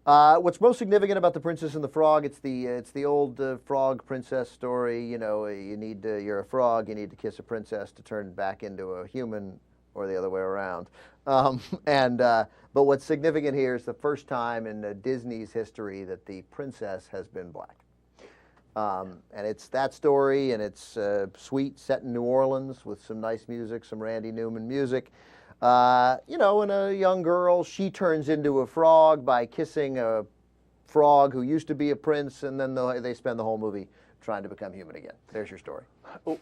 What's most significant about The Princess and the Frog? It's the old frog princess story. You know, you're a frog. You need to kiss a princess to turn back into a human, or the other way around. But what's significant here is the first time in Disney's history that the princess has been black. And it's that story, and it's sweet, set in New Orleans with some nice music, some Randy Newman music. You know, and a young girl, she turns into a frog by kissing a frog who used to be a prince, and then they spend the whole movie trying to become human again. There's your story.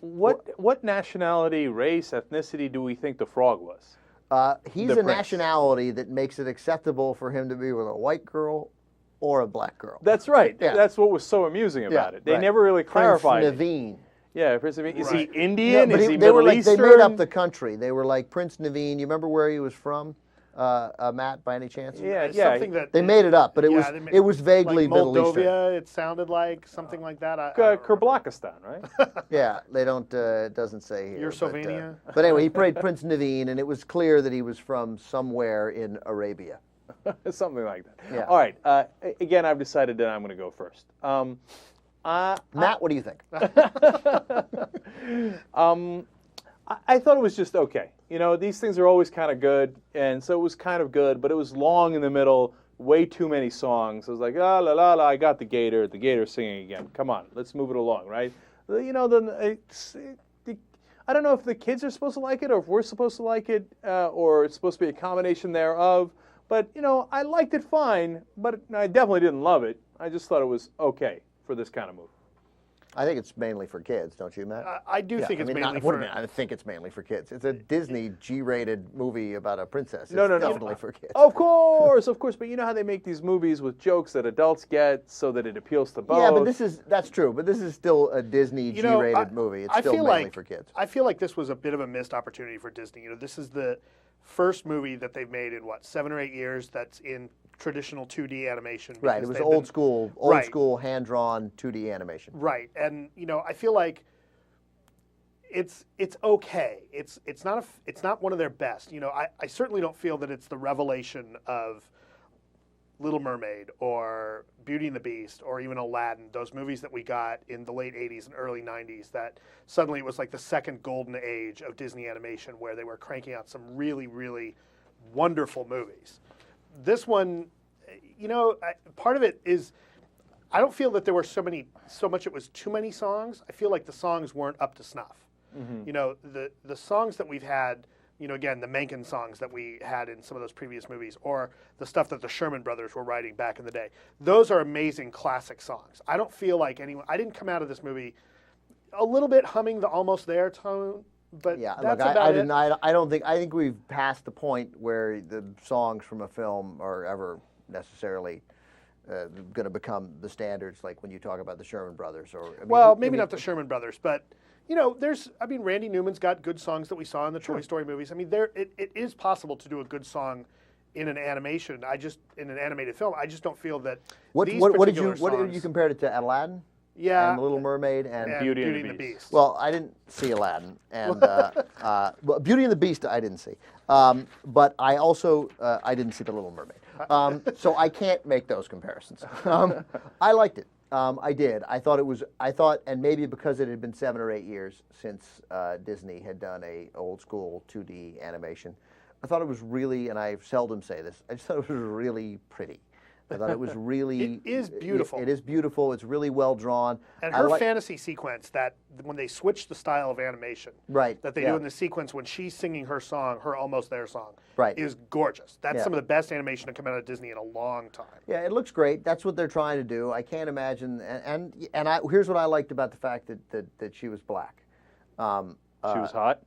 What nationality, race, ethnicity do we think the frog was? He's a nationality that makes it acceptable for him to be with a white girl or a black girl. That's right. Yeah. That's what was so amusing about it. They never really clarified Prince Naveen. Yeah, Prince Naveen. Is he Indian? No, is he Middle Eastern? They made up the country. They were like Prince Naveen. You remember where he was from, Matt, by any chance? Yeah. Something that they made it up, but it was vaguely like Middle Eastern. Moldova, it sounded like something like that. Kyrgyzstan, right? Yeah, they don't. It doesn't say here. Slovenia. But anyway, he played Prince Naveen, and it was clear that he was from somewhere in Arabia. Something like that. Yeah. All right. Again, I've decided that I'm going to go first. Matt, what do you think? I thought it was just okay. You know, these things are always kind of good, and so it was kind of good, but it was long in the middle, way too many songs. I was like, la la la, I got the gator singing again. Come on, let's move it along, right? You know, I don't know if the kids are supposed to like it, or if we're supposed to like it, or it's supposed to be a combination thereof. But, you know, I liked it fine, but I definitely didn't love it. I just thought it was okay for this kind of movie. I think it's mainly for kids, don't you, Matt? I do think it's mainly for... I think it's mainly for kids. It's a Disney G-rated movie about a princess. It's No. definitely for kids. Of course. But you know how they make these movies with jokes that adults get so that it appeals to both? Yeah, but that's true. But this is still a Disney G-rated movie. It's still mainly for kids. I feel like this was a bit of a missed opportunity for Disney. You know, this is the first movie that they've made in, 7 or 8 years that's in traditional 2D animation. Right, it was old school, hand-drawn 2D animation. Right, and you know, I feel like it's okay. It's not one of their best. You know, I certainly don't feel that it's the revelation of Little Mermaid or Beauty and the Beast or even Aladdin, those movies that we got in the late 80s and early 90s, that suddenly it was like the second golden age of Disney animation where they were cranking out some really, really wonderful movies. This one, you know, part of it is I don't feel that there were so much it was too many songs. I feel like the songs weren't up to snuff. Mm-hmm. You know, the songs that we've had, you know, again, the Menken songs that we had in some of those previous movies, or the stuff that the Sherman Brothers were writing back in the day. Those are amazing classic songs. I don't feel like I didn't come out of this movie a little bit humming the Almost There tone, but yeah, that's look, about it. I think we've passed the point where the songs from a film are ever necessarily going to become the standards, like when you talk about the Sherman Brothers. Maybe not the Sherman Brothers, but you know, Randy Newman's got good songs that we saw in the Toy Story movies. I mean, it is possible to do a good song in an animation. In an animated film, I just don't feel that what did you compare it to? Aladdin? Yeah. And Little Mermaid and Beauty and the Beast. Well, I didn't see Aladdin, and well, Beauty and the Beast I didn't see, but I also I didn't see the Little Mermaid, so I can't make those comparisons. I liked it. I did. I thought, and maybe because it had been 7 or 8 years since Disney had done a old school 2D animation, I thought it was really, and I seldom say this, I just thought it was really pretty. I thought it was really... It is beautiful. It is beautiful. It's really well drawn. And her fantasy sequence, that when they switch the style of animation, right, that they do in the sequence when she's singing her song, her Almost There song, right, is gorgeous. That's some of the best animation to come out of Disney in a long time. Yeah, it looks great. That's what they're trying to do. I can't imagine... here's what I liked about the fact that she was black. She was hot?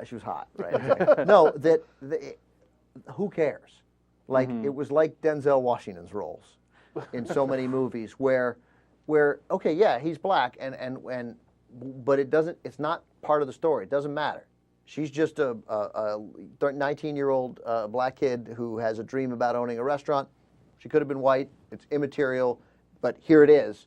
She was hot, right. No, who cares? Like, it was like Denzel Washington's roles in so many movies where okay, yeah, he's black, but it's not part of the story. It doesn't matter. She's just a 19-year-old black kid who has a dream about owning a restaurant. She could have been white. It's immaterial, but here it is.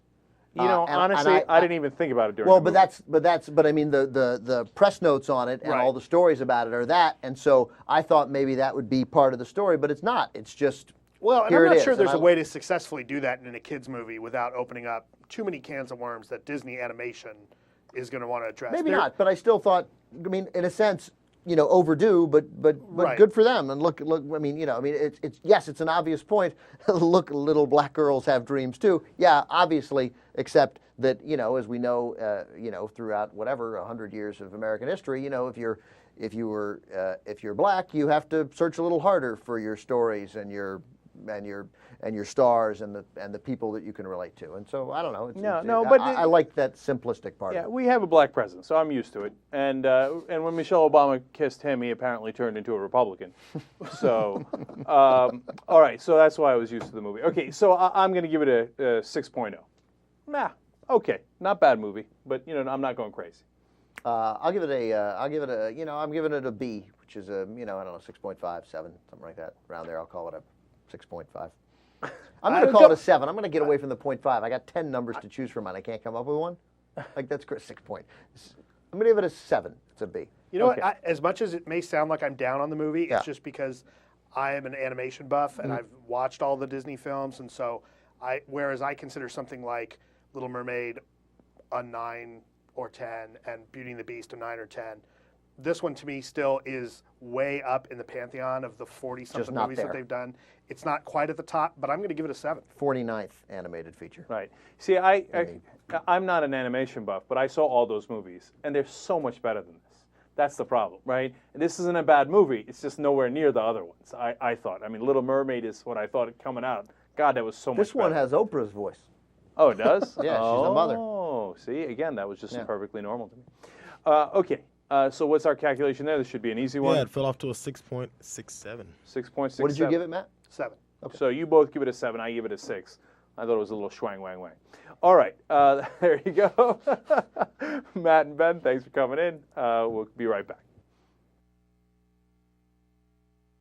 You know, honestly, I didn't even think about it during the movie. But I mean, the press notes on it and all the stories about it are that, and so I thought maybe that would be part of the story, but it's not. It's just Well, and here I'm it not is. sure there's And a way to successfully do that in a kids movie without opening up too many cans of worms that Disney Animation is going to want to address. Maybe not, but I still thought. I mean, in a sense, overdue, but Right. good for them. And look. I mean, it's yes, it's an obvious point. Look, little black girls have dreams too. Yeah, obviously, except that as we know, throughout whatever 100 years of American history, if you're black, you have to search a little harder for your stories and your stars and the people that you can relate to. And so I don't know. But I like that simplistic part. Yeah, of it. we have a black president, so I'm used to it. And when Michelle Obama kissed him, he apparently turned into a Republican. So, all right, so that's why I was used to the movie. Okay, so I'm going to give it a 6.0. Nah, okay, not bad movie, but I'm not going crazy. I'm giving it a B, which is I don't know, 6.5, 7, something like that. Around there, I'll call it a 6.5. I'm going to call it a 7. I'm going to get away from the 0.5. I got 10 numbers to choose from, and I can't come up with one. Like, that's great. 6 point. I'm going to give it a 7. It's a B. You know what? As much as it may sound like I'm down on the movie, it's just because I am an animation buff and I've watched all the Disney films, and so whereas I consider something like Little Mermaid a 9 or 10 and Beauty and the Beast a 9 or 10, this one to me still is way up in the pantheon of the 40-something movies that they've done. It's not quite at the top, but I'm going to give it a 7. 49th animated feature. Right. See, I'm not an animation buff, but I saw all those movies, and they're so much better than this. That's the problem, right? And this isn't a bad movie. It's just nowhere near the other ones, I thought. I mean, Little Mermaid is what I thought coming out. God, that was so much better. This one has Oprah's voice. Oh, it does? Yeah, she's the mother. Oh, see, again, that was just perfectly normal to me. Okay, so what's our calculation there? This should be an easy one. Yeah, it fell off to a 6.67. 6.67. What did you give it, Matt? 7. Okay. So you both give it a 7. I give it a 6. I thought it was a little schwang, wang, wang. All right, there you go. Matt and Ben, thanks for coming in. We'll be right back.